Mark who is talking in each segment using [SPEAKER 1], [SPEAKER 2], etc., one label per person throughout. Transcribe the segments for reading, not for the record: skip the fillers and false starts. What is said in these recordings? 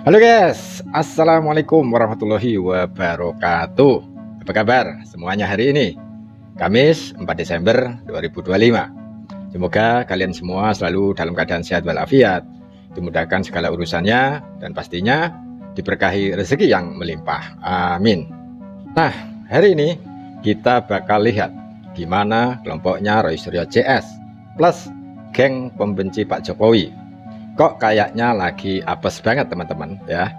[SPEAKER 1] Halo guys, Assalamualaikum warahmatullahi wabarakatuh. Apa kabar semuanya hari ini? Kamis 4 Desember 2025. Semoga kalian semua selalu dalam keadaan sehat walafiat, dimudahkan segala urusannya, dan pastinya diberkahi rezeki yang melimpah. Amin. Nah, hari ini kita bakal lihat gimana kelompoknya Roy Suryo CS plus geng pembenci Pak Jokowi. Kok kayaknya lagi apes banget teman-teman ya.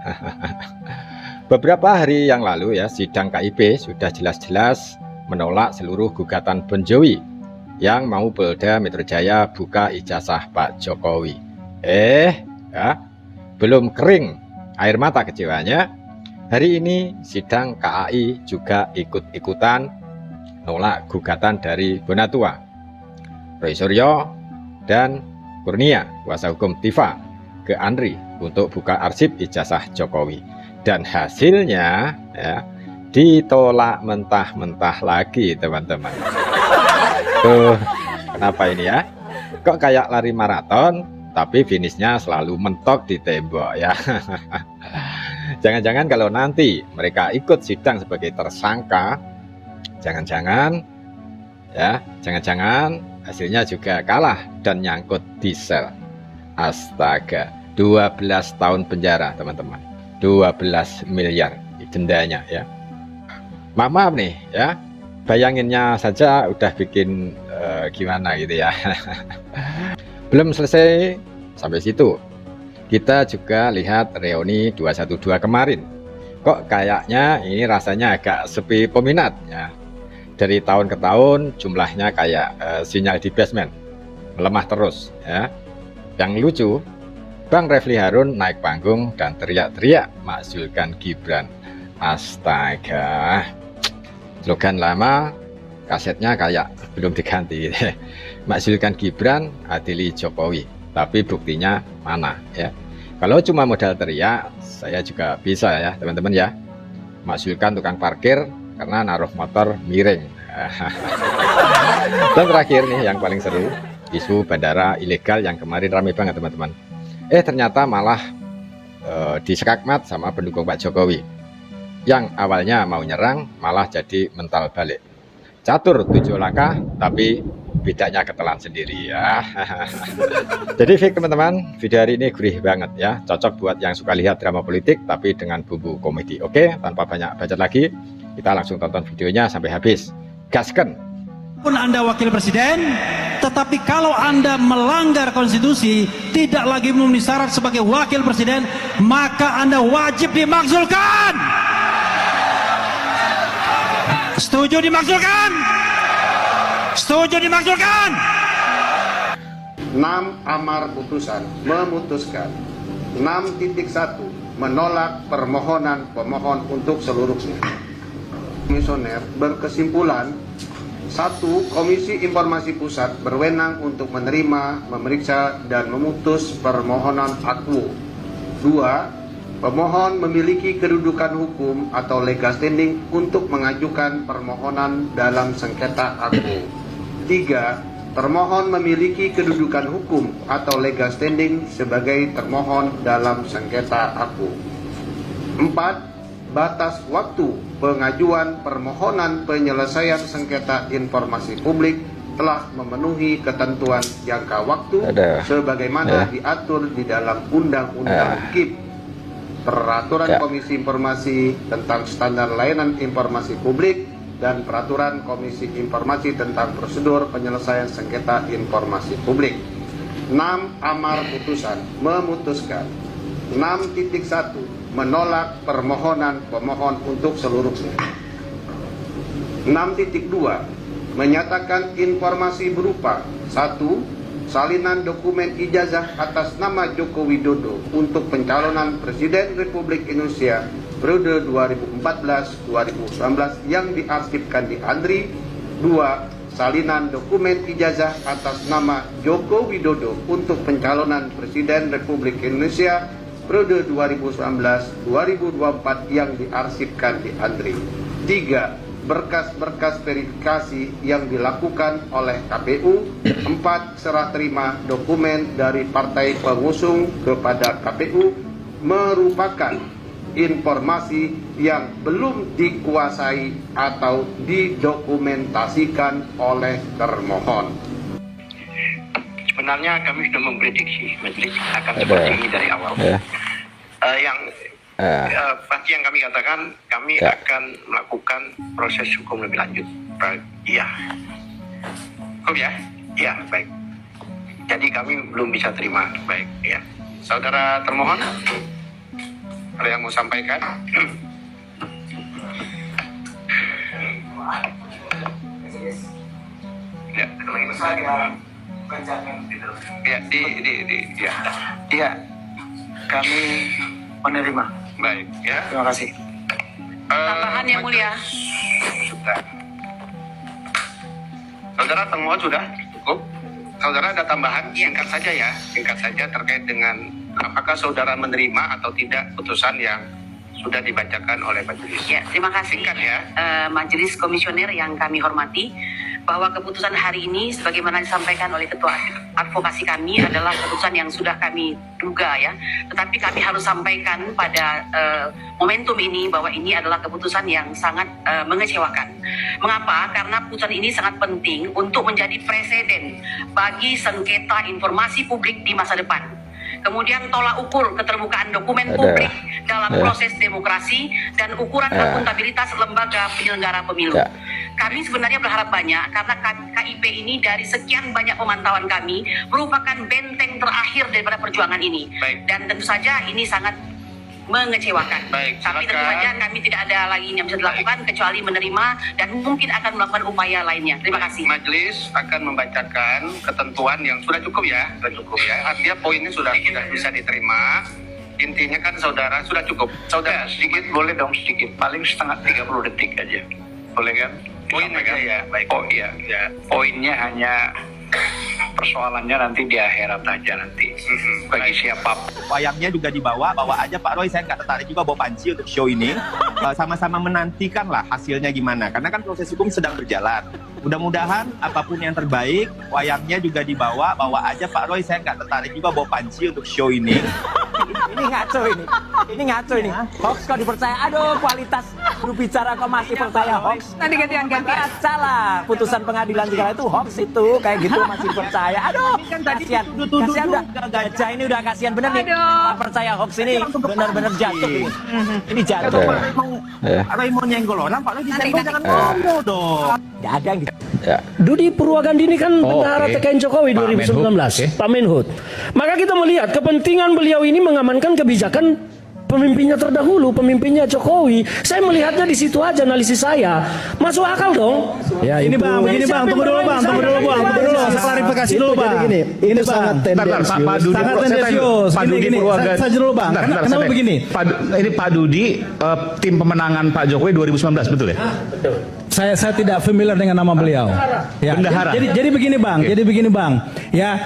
[SPEAKER 1] Beberapa hari yang lalu ya, sidang KIP sudah jelas-jelas menolak seluruh gugatan Bon Jovi yang mau Polda Metro Jaya buka ijazah Pak Jokowi. Ya, belum kering air mata kecewanya. Hari ini sidang KAI juga ikut-ikutan nolak gugatan dari Bonatua, Roy Suryo dan Kurnia, kuasa hukum Tifa, ke Andri untuk buka arsip ijazah Jokowi. Dan hasilnya ya, ditolak mentah-mentah lagi teman-teman. Tuh, kenapa ini ya? Kok kayak lari maraton tapi finishnya selalu mentok di tembok ya. Jangan-jangan kalau nanti mereka ikut sidang sebagai tersangka, jangan-jangan hasilnya juga kalah dan nyangkut di sel. Astaga, 12 tahun penjara teman-teman, 12 miliar dendanya ya. Maaf nih ya, bayanginnya saja udah bikin gimana gitu ya. Belum selesai sampai situ, kita juga lihat reuni 212 kemarin. Kok kayaknya ini rasanya agak sepi peminat ya. Dari tahun ke tahun jumlahnya kayak sinyal di basement melemah terus ya. Yang lucu, Bang Refli Harun naik panggung dan teriak-teriak makzulkan Gibran. Astaga, slogan lama, kasetnya kayak belum diganti. Makzulkan Gibran, adili Jokowi. Tapi buktinya mana ya? Kalau cuma modal teriak, saya juga bisa ya teman-teman ya. Makzulkan tukang parkir karena naruh motor miring. Dan terakhir nih yang paling seru, isu bandara ilegal yang kemarin ramai banget teman-teman. Ternyata malah disekakmat sama pendukung Pak Jokowi. Yang awalnya mau nyerang malah jadi mental balik. Catur 7 langkah tapi bedanya ketelan sendiri ya. Jadi fix teman-teman, video hari ini gurih banget ya, cocok buat yang suka lihat drama politik tapi dengan bumbu komedi. Oke, tanpa banyak bacot lagi, kita langsung tonton videonya sampai habis. Gaskan.
[SPEAKER 2] Pun Anda wakil presiden, tetapi kalau Anda melanggar konstitusi, tidak lagi memenuhi syarat sebagai wakil presiden, maka Anda wajib dimakzulkan. Setuju dimakzulkan? Setuju dimakzulkan?
[SPEAKER 3] 6. Amar putusan memutuskan 6.1 menolak permohonan pemohon untuk seluruhnya. Komisioner berkesimpulan: 1. Komisi Informasi Pusat berwenang untuk menerima, memeriksa, dan memutus permohonan akuo. 2. Pemohon memiliki kedudukan hukum atau legal standing untuk mengajukan permohonan dalam sengketa akuo. 3. Termohon memiliki kedudukan hukum atau legal standing sebagai termohon dalam sengketa akuo. 4. Batas waktu pengajuan permohonan penyelesaian sengketa informasi publik telah memenuhi ketentuan jangka waktu sebagaimana diatur di dalam Undang-Undang KIP, Peraturan Komisi Informasi tentang Standar Layanan Informasi Publik, dan Peraturan Komisi Informasi tentang Prosedur Penyelesaian Sengketa Informasi Publik. 6. Amar putusan memutuskan 6.1 menolak permohonan pemohon untuk seluruhnya. 6.2 menyatakan informasi berupa 1. Salinan dokumen ijazah atas nama Joko Widodo untuk pencalonan Presiden Republik Indonesia periode 2014-2019 yang diarsipkan di Andri. 2. Salinan dokumen ijazah atas nama Joko Widodo untuk pencalonan Presiden Republik Indonesia periode 2019-2024 yang diarsipkan di Andri. 3. Berkas-berkas verifikasi yang dilakukan oleh KPU. 4. Serah terima dokumen dari partai pengusung kepada KPU. merupakan informasi yang belum dikuasai atau didokumentasikan oleh termohon.
[SPEAKER 4] Sebenarnya kami sudah memprediksi majelis akan seperti ini dari awal. Pasti yang kami katakan, kami akan melakukan proses hukum lebih lanjut. Iya. Cukup ya? Iya, baik. Jadi kami belum bisa terima. Baik, ya. Saudara termohon, ada yang mau sampaikan? Ya, ya, kami menerima. Baik, ya. Terima kasih.
[SPEAKER 5] Tambahan yang mulia.
[SPEAKER 4] Sudah. Saudara termohon sudah cukup. Saudara ada tambahan, singkat saja ya, singkat saja terkait dengan apakah saudara menerima atau tidak putusan yang sudah dibacakan oleh majelis.
[SPEAKER 5] Ya, terima kasih.
[SPEAKER 4] Singkat ya.
[SPEAKER 5] Majelis komisioner yang kami hormati, bahwa keputusan hari ini sebagaimana disampaikan oleh ketua advokasi kami adalah keputusan yang sudah kami duga ya. Tetapi kami harus sampaikan pada momentum ini bahwa ini adalah keputusan yang sangat mengecewakan. Mengapa? Karena putusan ini sangat penting untuk menjadi presiden bagi sengketa informasi publik di masa depan. Kemudian tolak ukur keterbukaan dokumen publik dalam proses demokrasi dan ukuran akuntabilitas lembaga penyelenggara pemilu. Kami sebenarnya berharap banyak karena KIP ini dari sekian banyak pemantauan kami merupakan benteng terakhir daripada perjuangan ini.
[SPEAKER 4] Baik.
[SPEAKER 5] Dan tentu saja ini sangat mengecewakan.
[SPEAKER 4] Baik,
[SPEAKER 5] tapi tentu
[SPEAKER 4] silakan.
[SPEAKER 5] saja kami tidak ada lagi yang bisa dilakukan kecuali menerima dan mungkin akan melakukan upaya lainnya. Terima kasih.
[SPEAKER 4] Majelis akan membacakan ketentuan yang sudah cukup ya, Artinya poinnya sudah bisa diterima. Intinya kan saudara sudah cukup. Saudara sedikit boleh dong, sedikit, paling setengah 30 detik aja, boleh kan? Poin aja ya, baik. Oh iya, ya. Poinnya hanya persoalannya nanti di akhirat aja nanti. Bagi siapa?
[SPEAKER 6] Wayangnya juga dibawa aja Pak Roy, saya nggak tertarik juga bawa panci untuk show ini. Sama-sama menantikan lah hasilnya gimana, karena kan proses hukum sedang berjalan. Mudah-mudahan apapun yang terbaik, wayangnya juga dibawa aja Pak Roy, saya nggak tertarik juga bawa panci untuk show ini.
[SPEAKER 7] Ini ngaco ini. Hoax kok dipercaya. Aduh, kualitas berbicara kok masih percaya hoax.
[SPEAKER 5] Nanti gantian.
[SPEAKER 7] Baca lah putusan pengadilan segala itu hoax itu kayak gitu masih percaya. Aduh,
[SPEAKER 6] Kan tadi
[SPEAKER 7] kasihan. Kasihan udah gajah ini udah kasihan bener nih. Nggak percaya hoax ini benar-benar jatuh ini. Ini jatuh.
[SPEAKER 6] Pak Roy mau nyenggol orang, Pak Roy disenggol jangan ngomong dong.
[SPEAKER 7] Nggak ada yang gitu.
[SPEAKER 8] Dudi Purwagandi ini kan bendahara TKN Jokowi 2019, Pak Menhub. Maka kita melihat kepentingan beliau ini mengamankan kebijakan pemimpinnya terdahulu, pemimpinnya Jokowi. Saya melihatnya di situ aja, analisis saya. Masuk akal dong.
[SPEAKER 2] Ya, ini Bang, begini Bang, tunggu dulu Bang, saya klarifikasi dulu Bang.
[SPEAKER 8] Ini sangat tendensius.
[SPEAKER 2] Pak Dudi, sangat tendensius. Gini, saya dulu Bang. Kenapa begini?
[SPEAKER 9] Ini Pak Dudi, tim pemenangan Pak Jokowi 2019, betul ya?
[SPEAKER 8] Betul.
[SPEAKER 2] Saya tidak familiar dengan nama beliau. Ya,
[SPEAKER 9] Bendahara.
[SPEAKER 2] Jadi begini Bang, ya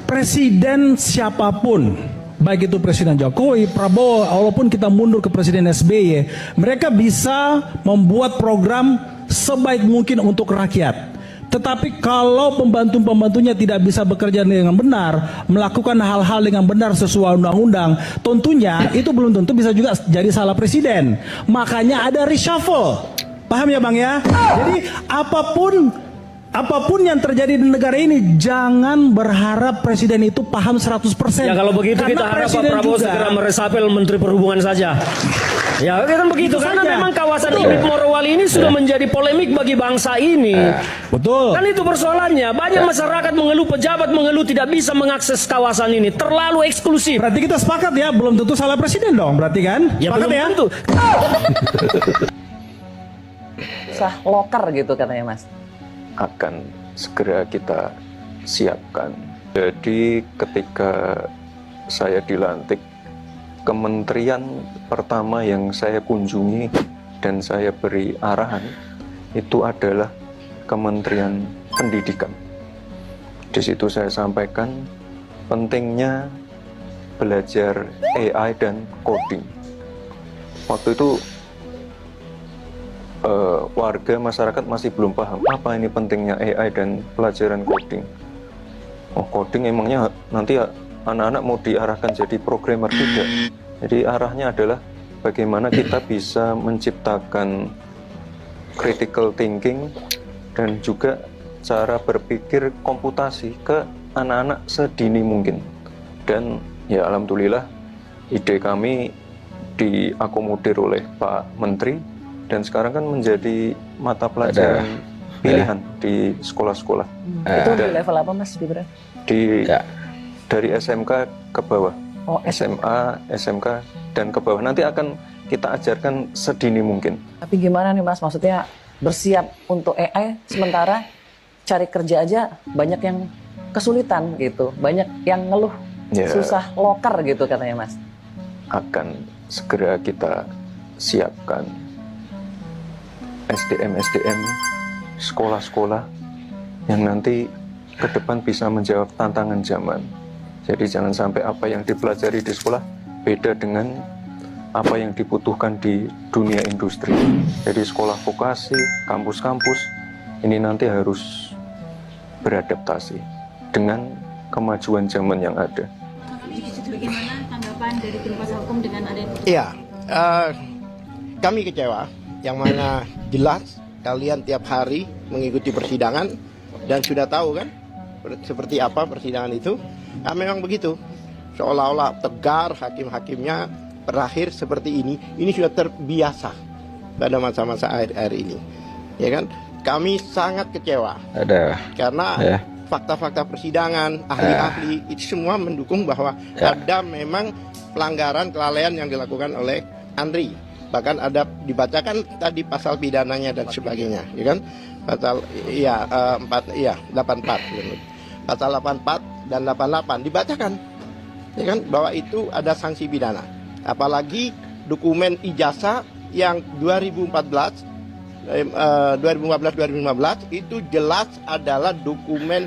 [SPEAKER 2] presiden siapapun, baik itu Presiden Jokowi, Prabowo, walaupun kita mundur ke Presiden SBY, mereka bisa membuat program sebaik mungkin untuk rakyat. Tetapi kalau pembantu-pembantunya tidak bisa bekerja dengan benar, melakukan hal-hal dengan benar sesuai undang-undang, tentunya itu belum tentu bisa juga jadi salah presiden. Makanya ada reshuffle. Paham ya Bang ya? Jadi apapun yang terjadi di negara ini, jangan berharap presiden itu paham 100%.
[SPEAKER 8] Ya kalau begitu
[SPEAKER 2] Karena
[SPEAKER 8] kita harap Pak
[SPEAKER 2] presiden
[SPEAKER 8] Prabowo
[SPEAKER 2] juga-
[SPEAKER 8] segera meresapel Menteri Perhubungan saja. Ya kan begitu,
[SPEAKER 2] Itu
[SPEAKER 8] karena
[SPEAKER 2] saja.
[SPEAKER 8] memang kawasan
[SPEAKER 2] Betul.
[SPEAKER 8] Ibit Morowali ini sudah menjadi polemik bagi bangsa ini.
[SPEAKER 2] Betul.
[SPEAKER 8] Kan itu persoalannya. Banyak masyarakat mengeluh, pejabat mengeluh tidak bisa mengakses kawasan ini, terlalu eksklusif.
[SPEAKER 2] Berarti kita sepakat ya, belum tentu salah presiden dong, berarti kan?
[SPEAKER 8] Ya
[SPEAKER 2] Sepakat
[SPEAKER 8] belum
[SPEAKER 2] ya?
[SPEAKER 8] tentu.
[SPEAKER 7] Sah loker gitu katanya Mas.
[SPEAKER 10] Akan segera kita siapkan. Jadi ketika saya dilantik, kementerian pertama yang saya kunjungi dan saya beri arahan itu adalah Kementerian Pendidikan. Di situ saya sampaikan pentingnya belajar AI dan coding. Waktu itu warga masyarakat masih belum paham apa ini pentingnya AI dan pelajaran coding. Oh, coding emangnya nanti anak-anak mau diarahkan jadi programmer, tidak. Jadi arahnya adalah bagaimana kita bisa menciptakan critical thinking dan juga cara berpikir komputasi ke anak-anak sedini mungkin. Dan ya alhamdulillah ide kami diakomodir oleh Pak Menteri dan sekarang kan menjadi mata pelajaran pilihan di sekolah-sekolah.
[SPEAKER 7] Itu di level apa Mas Gibran?
[SPEAKER 10] Dari SMK ke bawah.
[SPEAKER 7] Oh,
[SPEAKER 10] SMA, SMK dan ke bawah. Nanti akan kita ajarkan sedini mungkin.
[SPEAKER 7] Tapi gimana nih Mas, maksudnya bersiap untuk AI sementara cari kerja aja banyak yang kesulitan gitu, banyak yang ngeluh susah loker gitu katanya Mas.
[SPEAKER 10] Akan segera kita siapkan SDM sekolah-sekolah yang nanti ke depan bisa menjawab tantangan zaman. Jadi jangan sampai apa yang dipelajari di sekolah beda dengan apa yang dibutuhkan di dunia industri. Jadi sekolah vokasi, kampus-kampus ini nanti harus beradaptasi dengan kemajuan zaman yang ada.
[SPEAKER 11] Bagaimana tanggapan dari tim kuasa hukum dengan adanya putusan?
[SPEAKER 12] Iya, kami kecewa, yang mana jelas kalian tiap hari mengikuti persidangan dan sudah tahu kan seperti apa persidangan itu. Nah, memang begitu, seolah-olah tegar hakim-hakimnya berakhir seperti ini. Ini sudah terbiasa pada masa-masa akhir-akhir ini, ya kan? Kami sangat kecewa karena fakta-fakta persidangan, ahli-ahli itu semua mendukung bahwa ada memang pelanggaran kelalaian yang dilakukan oleh Andri. Bahkan ada dibacakan tadi pasal pidananya dan sebagainya, ya kan? Pasal 84, pasal 84 dan 88 dibacakan, ya kan? Bahwa itu ada sanksi pidana. Apalagi dokumen ijazah yang 2014-2015 itu jelas adalah dokumen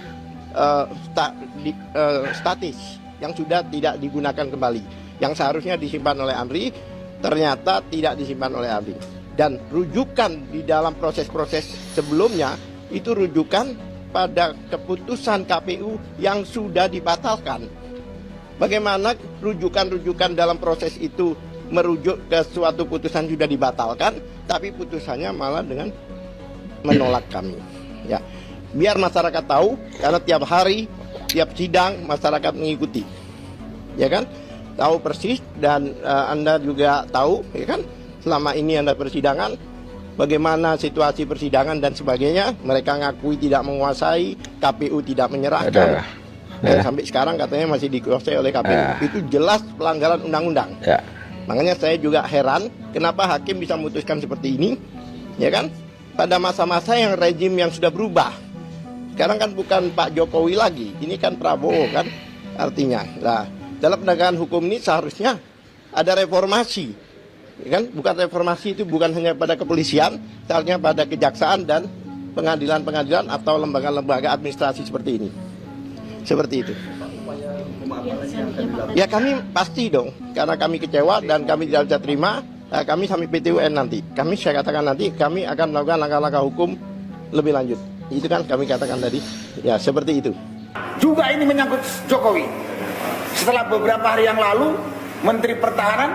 [SPEAKER 12] statis yang sudah tidak digunakan kembali, yang seharusnya disimpan oleh Andri ternyata tidak disimpan oleh Andri. Dan rujukan di dalam proses-proses sebelumnya itu rujukan pada keputusan KPU yang sudah dibatalkan. Bagaimana rujukan-rujukan dalam proses itu merujuk ke suatu putusan sudah dibatalkan, tapi putusannya malah dengan menolak kami. Ya, biar masyarakat tahu, karena tiap hari, tiap sidang masyarakat mengikuti, ya kan? Tahu persis dan Anda juga tahu, ya kan? Selama ini Anda persidangan, bagaimana situasi persidangan dan sebagainya. Mereka ngakui tidak menguasai, KPU tidak menyerahkan. Dan sampai sekarang katanya masih dikuasai oleh KPU. Itu jelas pelanggaran undang-undang. Makanya saya juga heran kenapa hakim bisa memutuskan seperti ini, ya kan? Pada masa-masa yang rezim yang sudah berubah. Sekarang kan bukan Pak Jokowi lagi, ini kan Prabowo kan artinya. Nah, dalam penegakan hukum ini seharusnya ada reformasi, ya kan? Bukan reformasi itu bukan hanya pada kepolisian, seharusnya pada kejaksaan dan pengadilan-pengadilan atau lembaga-lembaga administrasi seperti ini. Seperti itu. Ya kami pasti dong, karena kami kecewa dan kami tidak bisa terima. Kami sampai PT UN nanti. Saya katakan nanti kami akan melakukan langkah-langkah hukum lebih lanjut. Itu kan kami katakan tadi. Ya seperti itu.
[SPEAKER 13] Juga ini menyangkut Jokowi. Setelah beberapa hari yang lalu, Menteri Pertahanan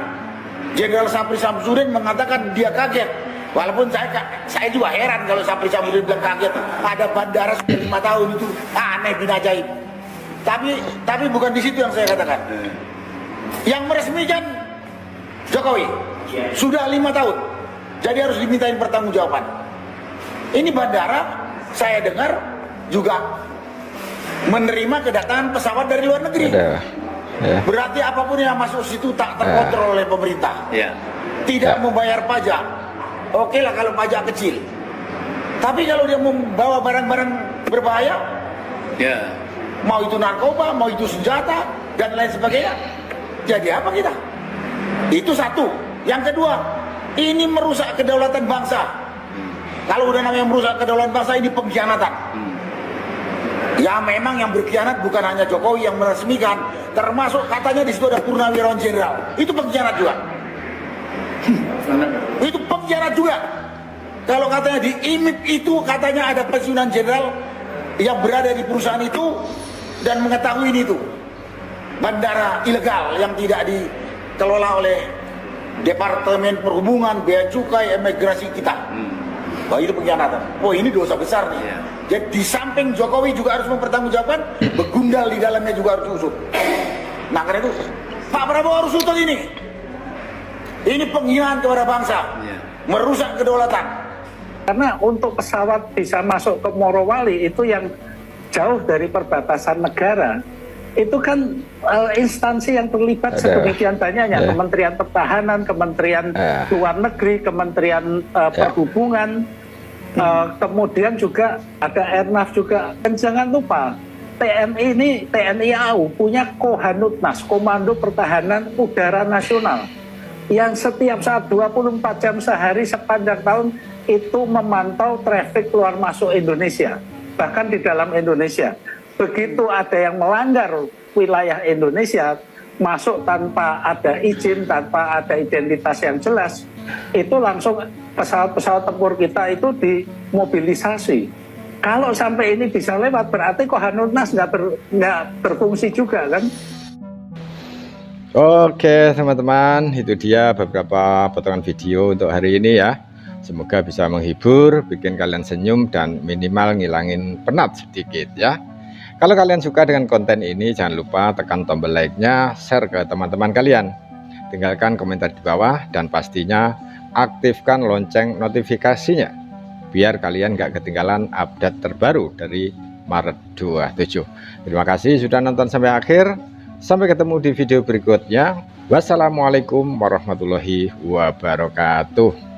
[SPEAKER 13] Jenderal Sapri Samsudin mengatakan dia kaget. Walaupun saya juga heran kalau Sapri Samsudin bilang kaget. Ada bandara sudah 5 tahun itu aneh bin ajaib. Tapi bukan di situ yang saya katakan. Yang meresmikan Jokowi sudah 5 tahun, jadi harus dimintain pertanggungjawaban. Ini bandara saya dengar juga menerima kedatangan pesawat dari luar negeri. Berarti apapun yang masuk situ tak terkontrol oleh pemerintah. Tidak membayar pajak. Oke lah kalau pajak kecil. Tapi kalau dia membawa barang-barang berbahaya, mau itu narkoba, mau itu senjata, dan lain sebagainya, jadi apa kita? Itu satu. Yang kedua, ini merusak kedaulatan bangsa. Kalau udah namanya merusak kedaulatan bangsa, ini pengkhianatan. Ya memang yang berkhianat bukan hanya Jokowi yang meresmikan, termasuk katanya di situ ada Purnawirawan Jenderal. Itu pengkhianat juga. Itu pengkhianat juga. Kalau katanya di IMIP itu katanya ada pensiunan jenderal yang berada di perusahaan itu dan mengetahui ini itu. bandara ilegal yang tidak dikelola oleh Departemen Perhubungan, Bea Cukai, Imigrasi kita. Wah, itu pengkhianatan. Wah, ini dosa besar nih. Jadi di samping Jokowi juga harus mempertanggungjawabkan, begundal di dalamnya juga harus diusut. Nah, karena itu Pak Prabowo harus usut ini. Ini penghinaan kepada bangsa, merusak kedaulatan.
[SPEAKER 14] Karena untuk pesawat bisa masuk ke Morowali itu yang jauh dari perbatasan negara, itu kan instansi yang terlibat sedemikian banyaknya, Kementerian Pertahanan, Kementerian Luar Negeri, Kementerian Perhubungan, kemudian juga ada Airnav juga. Dan jangan lupa TNI ini, TNI AU punya Kohanutnas, Komando Pertahanan Udara Nasional, yang setiap saat 24 jam sehari sepanjang tahun itu memantau trafik keluar masuk Indonesia, bahkan di dalam Indonesia. Begitu ada yang melanggar wilayah Indonesia, masuk tanpa ada izin, tanpa ada identitas yang jelas, itu langsung pesawat-pesawat tempur kita itu dimobilisasi. Kalau sampai ini bisa lewat, berarti Kohanutnas nggak berfungsi juga kan?
[SPEAKER 1] Oke teman-teman, itu dia beberapa potongan video untuk hari ini ya. Semoga bisa menghibur, bikin kalian senyum, dan minimal ngilangin penat sedikit ya. Kalau kalian suka dengan konten ini, jangan lupa tekan tombol like-nya, share ke teman-teman kalian. Tinggalkan komentar di bawah, dan pastinya aktifkan lonceng notifikasinya, biar kalian gak ketinggalan update terbaru dari Maret 27. Terima kasih sudah nonton sampai akhir. Sampai ketemu di video berikutnya. Wassalamualaikum warahmatullahi wabarakatuh.